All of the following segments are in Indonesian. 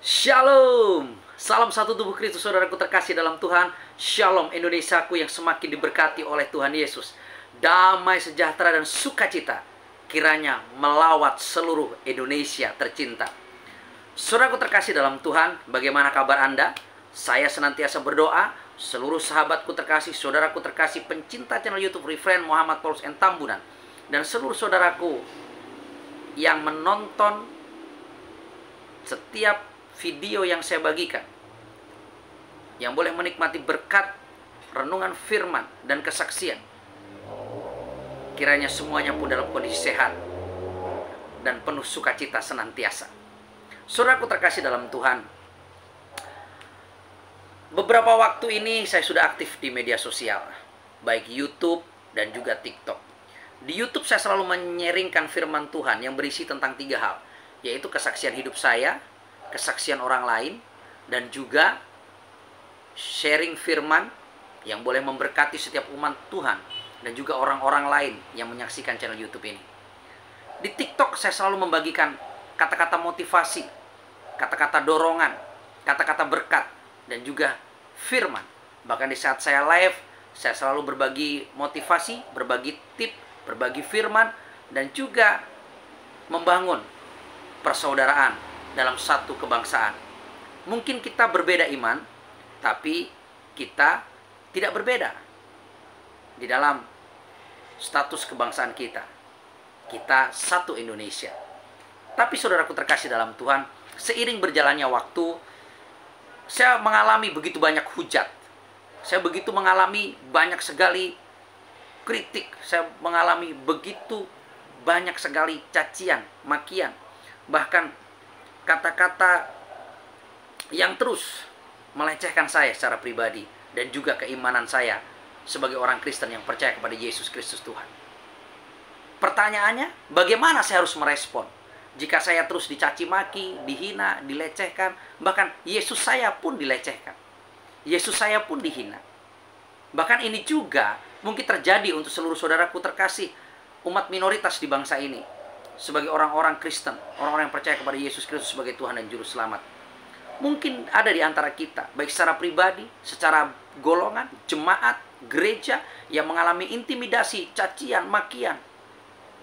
Shalom, salam satu tubuh Kristus, saudaraku terkasih dalam Tuhan. Shalom Indonesiaku yang semakin diberkati oleh Tuhan Yesus. Damai sejahtera dan sukacita kiranya melawat seluruh Indonesia tercinta. Saudaraku terkasih dalam Tuhan, bagaimana kabar Anda? Saya senantiasa berdoa, seluruh sahabatku terkasih, saudaraku terkasih, pencinta channel YouTube Refrain Muhammad Paulus and Tambunan, dan seluruh saudaraku yang menonton setiap video yang saya bagikan, yang boleh menikmati berkat renungan firman dan kesaksian, kiranya semuanya pun dalam kondisi sehat dan penuh sukacita senantiasa. Saudaraku terkasih dalam Tuhan, beberapa waktu ini saya sudah aktif di media sosial, baik YouTube dan juga TikTok. Di YouTube saya selalu menyeringkan firman Tuhan yang berisi tentang 3 hal, yaitu kesaksian hidup saya, kesaksian orang lain, dan juga sharing firman yang boleh memberkati setiap umat Tuhan dan juga orang-orang lain yang menyaksikan channel YouTube ini. Di TikTok saya selalu membagikan kata-kata motivasi, kata-kata dorongan, kata-kata berkat, dan juga firman. Bahkan di saat saya live, saya selalu berbagi motivasi, berbagi tip, berbagi firman, dan juga membangun persaudaraan dalam satu kebangsaan. Mungkin kita berbeda iman, tapi kita tidak berbeda di dalam status kebangsaan kita. Kita satu Indonesia. Tapi saudaraku terkasih dalam Tuhan, seiring berjalannya waktu, saya mengalami begitu banyak hujat. Saya begitu mengalami banyak sekali kritik. Saya mengalami begitu banyak sekali cacian, makian, bahkan kata-kata yang terus melecehkan saya secara pribadi dan juga keimanan saya sebagai orang Kristen yang percaya kepada Yesus Kristus Tuhan. Pertanyaannya, bagaimana saya harus merespon jika saya terus dicaci maki, dihina, dilecehkan, bahkan Yesus saya pun dilecehkan, Yesus saya pun dihina. Bahkan ini juga mungkin terjadi untuk seluruh saudaraku terkasih, umat minoritas di bangsa ini, sebagai orang-orang Kristen, orang-orang yang percaya kepada Yesus Kristus sebagai Tuhan dan Juru Selamat. Mungkin ada di antara kita, baik secara pribadi, secara golongan, jemaat, gereja, yang mengalami intimidasi, cacian, makian,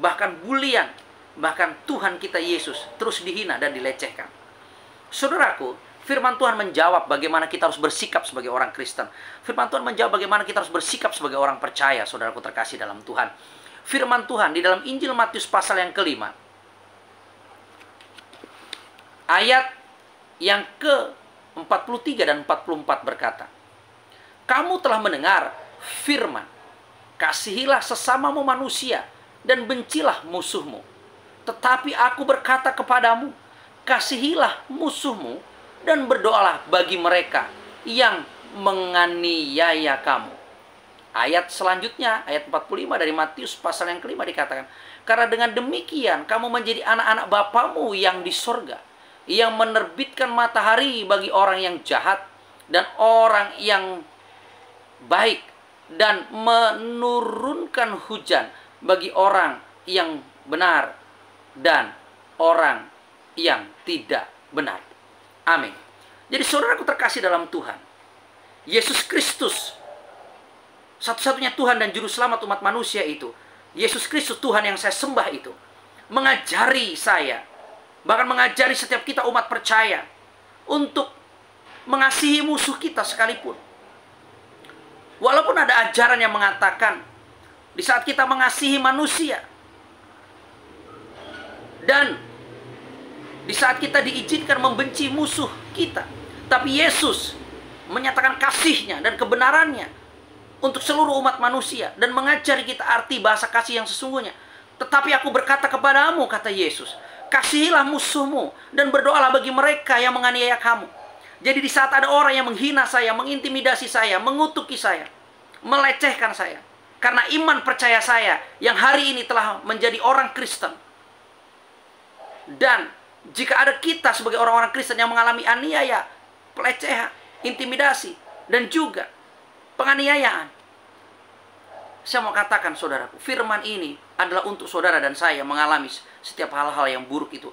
bahkan bulian, bahkan Tuhan kita Yesus terus dihina dan dilecehkan. Saudaraku, firman Tuhan menjawab bagaimana kita harus bersikap sebagai orang Kristen. Firman Tuhan menjawab bagaimana kita harus bersikap sebagai orang percaya, saudaraku terkasih dalam Tuhan. Firman Tuhan di dalam Injil Matius pasal yang ke-5, ayat yang ke-43 dan 44 berkata, "Kamu telah mendengar firman, kasihilah sesamamu manusia dan bencilah musuhmu. Tetapi aku berkata kepadamu, kasihilah musuhmu dan berdoalah bagi mereka yang menganiaya kamu." Ayat selanjutnya, ayat 45 dari Matius pasal yang ke-5 dikatakan, "Karena dengan demikian kamu menjadi anak-anak Bapamu yang di sorga, yang menerbitkan matahari bagi orang yang jahat dan orang yang baik, dan menurunkan hujan bagi orang yang benar dan orang yang tidak benar." Amin. Jadi saudaraku terkasih dalam Tuhan, Yesus Kristus, satu-satunya Tuhan dan Juru Selamat umat manusia itu, Yesus Kristus Tuhan yang saya sembah itu, mengajari saya, bahkan mengajari setiap kita umat percaya, untuk mengasihi musuh kita sekalipun. Walaupun ada ajaran yang mengatakan, di saat kita mengasihi manusia, dan di saat kita diizinkan membenci musuh kita, tapi Yesus menyatakan kasihnya dan kebenarannya untuk seluruh umat manusia dan mengajari kita arti bahasa kasih yang sesungguhnya. "Tetapi aku berkata kepadamu," kata Yesus, "kasihilah musuhmu dan berdoalah bagi mereka yang menganiaya kamu." Jadi di saat ada orang yang menghina saya, mengintimidasi saya, mengutuki saya, melecehkan saya, karena iman percaya saya yang hari ini telah menjadi orang Kristen, dan jika ada kita sebagai orang-orang Kristen yang mengalami aniaya, pelecehan, intimidasi, dan juga penganiayaan, saya mau katakan saudaraku, firman ini adalah untuk saudara dan saya yang mengalami setiap hal-hal yang buruk itu.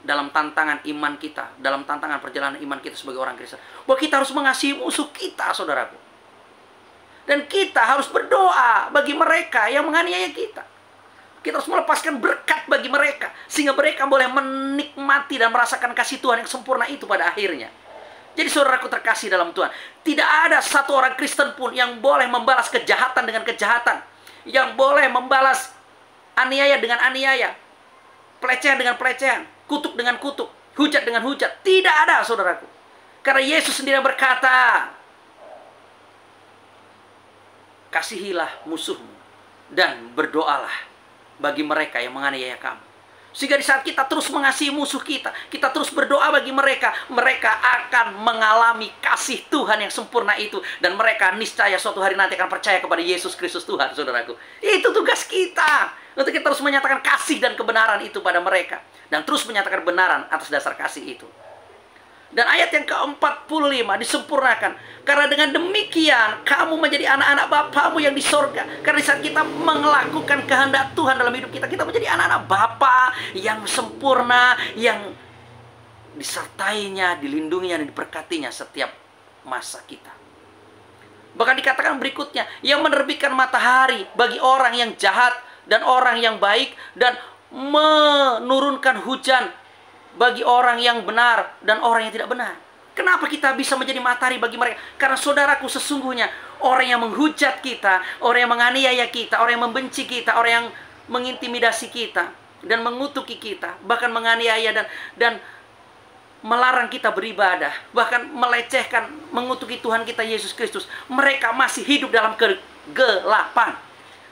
dalam tantangan iman kita, dalam tantangan perjalanan iman kita sebagai orang Kristen, bahwa kita harus mengasihi musuh kita, saudaraku. Dan kita harus berdoa bagi mereka yang menganiaya kita. Kita harus melepaskan berkat bagi mereka, sehingga mereka boleh menikmati dan merasakan kasih Tuhan yang sempurna itu pada akhirnya. Jadi saudaraku terkasih dalam Tuhan, tidak ada satu orang Kristen pun yang boleh membalas kejahatan dengan kejahatan, yang boleh membalas aniaya dengan aniaya, pelecehan dengan pelecehan, kutuk dengan kutuk, hujat dengan hujat. Tidak ada, saudaraku. Karena Yesus sendiri berkata, kasihilah musuhmu dan berdoalah bagi mereka yang menganiaya kamu. Sehingga di saat kita terus mengasihi musuh kita, kita terus berdoa bagi mereka, mereka akan mengalami kasih Tuhan yang sempurna itu. Dan mereka niscaya suatu hari nanti akan percaya kepada Yesus Kristus Tuhan, saudaraku. Itu tugas kita, untuk kita terus menyatakan kasih dan kebenaran itu pada mereka. Dan terus menyatakan kebenaran atas dasar kasih itu. Dan ayat yang ke-45 disempurnakan. Karena dengan demikian kamu menjadi anak-anak Bapamu yang di sorga. Karena di saat kita melakukan kehendak Tuhan dalam hidup kita, kita menjadi anak-anak Bapa yang sempurna, yang disertainya, dilindunginya, dan diberkatinya setiap masa kita. Bahkan dikatakan berikutnya, yang menerbitkan matahari bagi orang yang jahat dan orang yang baik, dan menurunkan hujan bagi orang yang benar dan orang yang tidak benar. Kenapa kita bisa menjadi matahari bagi mereka? Karena saudaraku, sesungguhnya orang yang menghujat kita, orang yang menganiaya kita, orang yang membenci kita, orang yang mengintimidasi kita dan mengutuki kita, bahkan menganiaya dan melarang kita beribadah, bahkan melecehkan, mengutuki Tuhan kita Yesus Kristus, mereka masih hidup dalam kegelapan.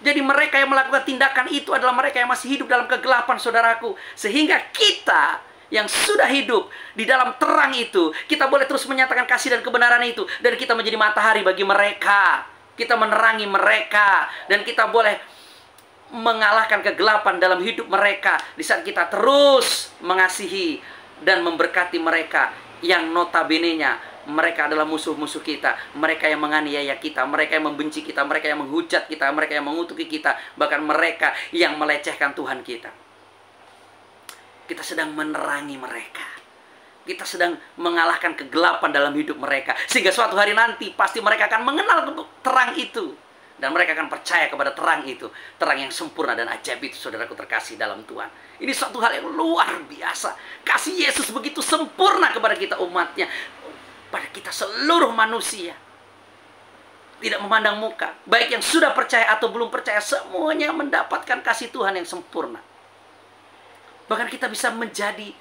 Jadi mereka yang melakukan tindakan itu adalah mereka yang masih hidup dalam kegelapan, saudaraku. Sehingga kita yang sudah hidup di dalam terang itu, kita boleh terus menyatakan kasih dan kebenaran itu. Dan kita menjadi matahari bagi mereka. Kita menerangi mereka. Dan kita boleh mengalahkan kegelapan dalam hidup mereka. Di saat kita terus mengasihi dan memberkati mereka, yang notabene-nya mereka adalah musuh-musuh kita. Mereka yang menganiaya kita, mereka yang membenci kita, mereka yang menghujat kita, mereka yang mengutuki kita, bahkan mereka yang melecehkan Tuhan kita. Kita sedang menerangi mereka. Kita sedang mengalahkan kegelapan dalam hidup mereka. Sehingga suatu hari nanti pasti mereka akan mengenal terang itu. Dan mereka akan percaya kepada terang itu. Terang yang sempurna dan ajaib itu, saudaraku terkasih dalam Tuhan. Ini suatu hal yang luar biasa. Kasih Yesus begitu sempurna kepada kita umatnya. Pada kita seluruh manusia. Tidak memandang muka. Baik yang sudah percaya atau belum percaya, semuanya mendapatkan kasih Tuhan yang sempurna. Bahkan kita bisa menjadi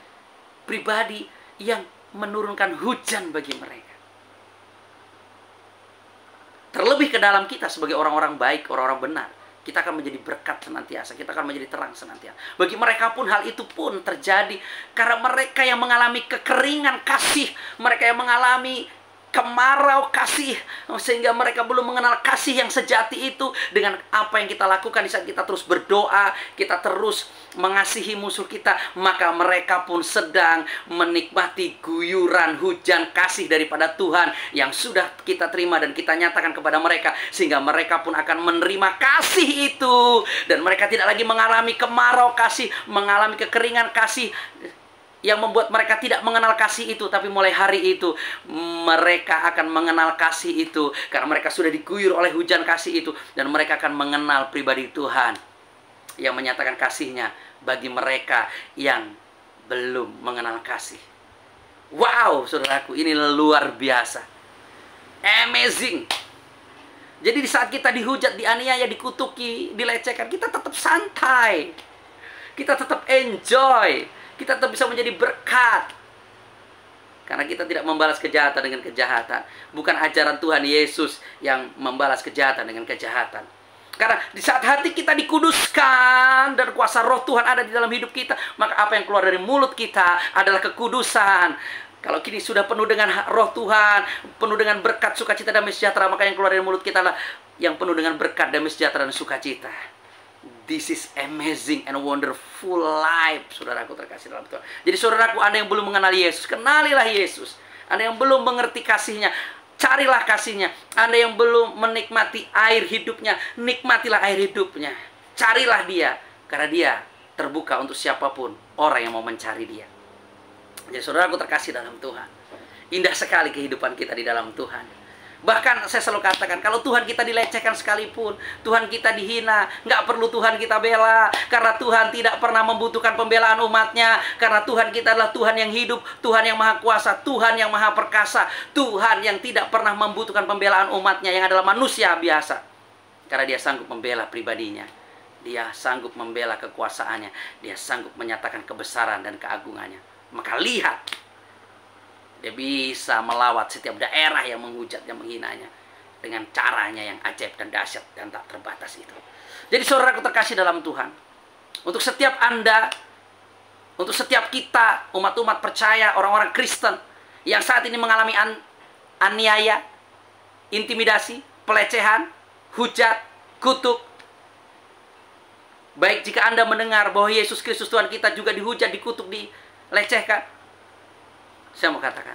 pribadi yang menurunkan hujan bagi mereka. Terlebih ke dalam kita sebagai orang-orang baik, orang-orang benar, kita akan menjadi berkat senantiasa. Kita akan menjadi terang senantiasa. Bagi mereka pun hal itu pun terjadi. Karena mereka yang mengalami kekeringan kasih, mereka yang mengalami kemarau kasih, sehingga mereka belum mengenal kasih yang sejati itu. Dengan apa yang kita lakukan di saat kita terus berdoa, kita terus mengasihi musuh kita, maka mereka pun sedang menikmati guyuran hujan kasih daripada Tuhan yang sudah kita terima dan kita nyatakan kepada mereka, sehingga mereka pun akan menerima kasih itu. Dan mereka tidak lagi mengalami kemarau kasih, mengalami kekeringan kasih yang membuat mereka tidak mengenal kasih itu. Tapi mulai hari itu mereka akan mengenal kasih itu, karena mereka sudah diguyur oleh hujan kasih itu. Dan mereka akan mengenal pribadi Tuhan yang menyatakan kasihnya bagi mereka yang belum mengenal kasih. Wow, saudaraku, ini luar biasa, amazing. Jadi di saat kita dihujat, dianiaya, dikutuki, dilecehkan, kita tetap santai, kita tetap enjoy, kita tetap bisa menjadi berkat. Karena kita tidak membalas kejahatan dengan kejahatan. Bukan ajaran Tuhan Yesus yang membalas kejahatan dengan kejahatan. Karena di saat hati kita dikuduskan dan kuasa roh Tuhan ada di dalam hidup kita, maka apa yang keluar dari mulut kita adalah kekudusan. Kalau kini sudah penuh dengan roh Tuhan, penuh dengan berkat, sukacita, damai sejahtera, maka yang keluar dari mulut kita adalah yang penuh dengan berkat, damai sejahtera, dan sukacita. This is amazing and wonderful life, saudaraku terkasih dalam Tuhan. Jadi saudaraku, Anda yang belum mengenal Yesus, kenalilah Yesus. Anda yang belum mengerti kasihnya, carilah kasihnya. Anda yang belum menikmati air hidupnya, nikmatilah air hidupnya. Carilah dia, karena dia terbuka untuk siapapun orang yang mau mencari dia. Jadi saudaraku terkasih dalam Tuhan, indah sekali kehidupan kita di dalam Tuhan. Bahkan saya selalu katakan, kalau Tuhan kita dilecehkan sekalipun, Tuhan kita dihina, nggak perlu Tuhan kita bela. Karena Tuhan tidak pernah membutuhkan pembelaan umatnya. Karena Tuhan kita adalah Tuhan yang hidup, Tuhan yang maha kuasa, Tuhan yang maha perkasa, Tuhan yang tidak pernah membutuhkan pembelaan umatnya, yang adalah manusia biasa. Karena dia sanggup membela pribadinya, dia sanggup membela kekuasaannya, dia sanggup menyatakan kebesaran dan keagungannya. Maka lihat, dia bisa melawat setiap daerah yang menghujat, yang menghinanya, dengan caranya yang ajaib dan dahsyat dan tak terbatas itu. Jadi saudaraku terkasih dalam Tuhan, untuk setiap Anda, untuk setiap kita, umat-umat percaya, orang-orang Kristen yang saat ini mengalami aniaya, intimidasi, pelecehan, hujat, kutuk, baik jika Anda mendengar bahwa Yesus Kristus Tuhan kita juga dihujat, dikutuk, dilecehkan, saya mau katakan,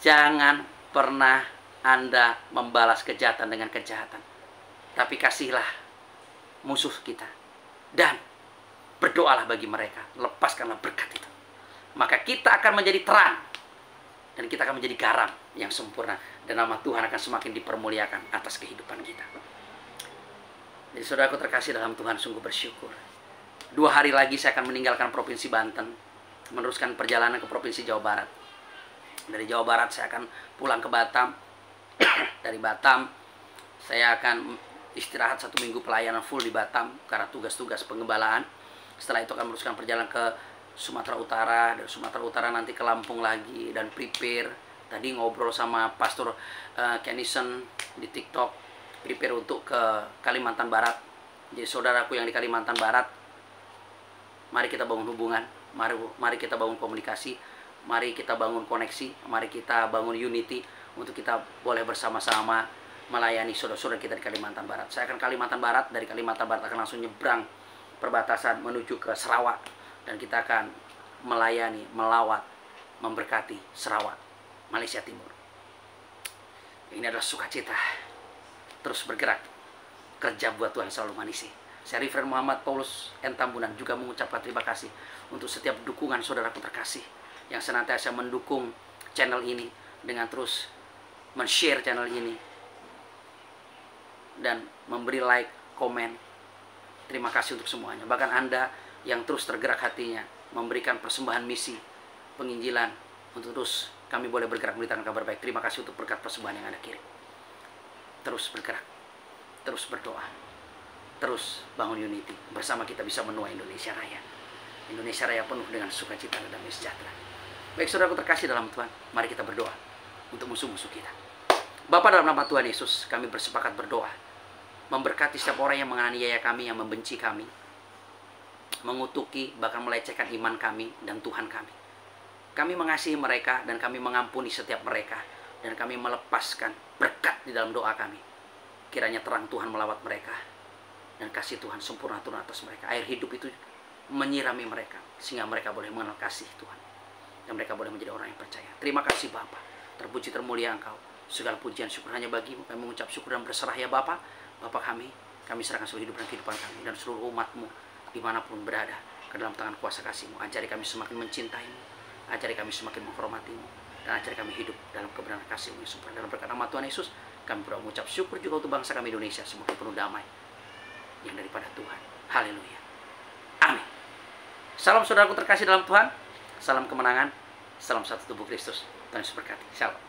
jangan pernah Anda membalas kejahatan dengan kejahatan. Tapi kasihlah musuh kita. Dan berdoalah bagi mereka. Lepaskanlah berkat itu. Maka kita akan menjadi terang. Dan kita akan menjadi garam yang sempurna. Dan nama Tuhan akan semakin dipermuliakan atas kehidupan kita. Jadi saudaraku terkasih dalam Tuhan, sungguh bersyukur. 2 hari lagi saya akan meninggalkan Provinsi Banten, meneruskan perjalanan ke Provinsi Jawa Barat. Dari Jawa Barat saya akan pulang ke Batam. Dari Batam saya akan istirahat 1 minggu pelayanan full di Batam karena tugas-tugas pengembalaan. Setelah itu akan meneruskan perjalanan ke Sumatera Utara. Dari Sumatera Utara nanti ke Lampung lagi dan prepare. Tadi ngobrol sama Pastor Kenison di TikTok, prepare untuk ke Kalimantan Barat. Jadi saudaraku yang di Kalimantan Barat, mari kita bangun hubungan, mari kita bangun komunikasi, mari kita bangun koneksi, mari kita bangun unity untuk kita boleh bersama-sama melayani saudara-saudara kita di Kalimantan Barat. Saya akan Kalimantan Barat, dari Kalimantan Barat akan langsung nyebrang perbatasan menuju ke Sarawak, dan kita akan melayani, melawat, memberkati Sarawak, Malaysia Timur. Ini adalah sukacita, terus bergerak, kerja buat Tuhan selalu manusia. Saya Reverend Muhammad Paulus N. Tambunan juga mengucapkan terima kasih untuk setiap dukungan saudaraku terkasih yang senantiasa mendukung channel ini dengan terus men-share channel ini dan memberi like, komen. Terima kasih untuk semuanya. Bahkan Anda yang terus tergerak hatinya memberikan persembahan misi penginjilan untuk terus kami boleh bergerak memberitakan kabar baik. Terima kasih untuk berkat persembahan yang Anda kirim. Terus bergerak, terus berdoa, terus bangun unity. Bersama kita bisa menuai Indonesia Raya. Indonesia Raya penuh dengan sukacita dan damai sejahtera. Baik saudaraku terkasih dalam Tuhan, mari kita berdoa untuk musuh-musuh kita. Bapa, dalam nama Tuhan Yesus, kami bersepakat berdoa, memberkati setiap orang yang menganiaya kami, yang membenci kami, mengutuki, bahkan melecehkan iman kami dan Tuhan kami. Kami mengasihi mereka dan kami mengampuni setiap mereka, dan kami melepaskan berkat di dalam doa kami. Kiranya terang Tuhan melawat mereka, dan kasih Tuhan sempurna turun atas mereka. Air hidup itu menyirami mereka, sehingga mereka boleh mengenal kasih Tuhan, dan mereka boleh menjadi orang yang percaya. Terima kasih Bapa, terpuji termulia Engkau. Segala pujian syukur hanya bagimu. Kami mengucap syukur dan berserah ya Bapa. Bapa kami serahkan seluruh hidup dan kehidupan kami dan seluruh umatmu dimanapun berada ke dalam tangan kuasa kasih-Mu. Ajari kami semakin mencintai-Mu, ajari kami semakin menghormati-Mu, dan ajari kami hidup dalam kebenaran kasih-Mu yang sempurna. Dalam berkat nama Tuhan Yesus, kami berdoa mengucap syukur juga untuk bangsa kami Indonesia, semakin penuh damai yang daripada Tuhan. Haleluya. Amin. Salam saudaraku terkasih dalam Tuhan. Salam kemenangan. Salam satu tubuh Kristus. Tuhan Yesus berkati. Shalom.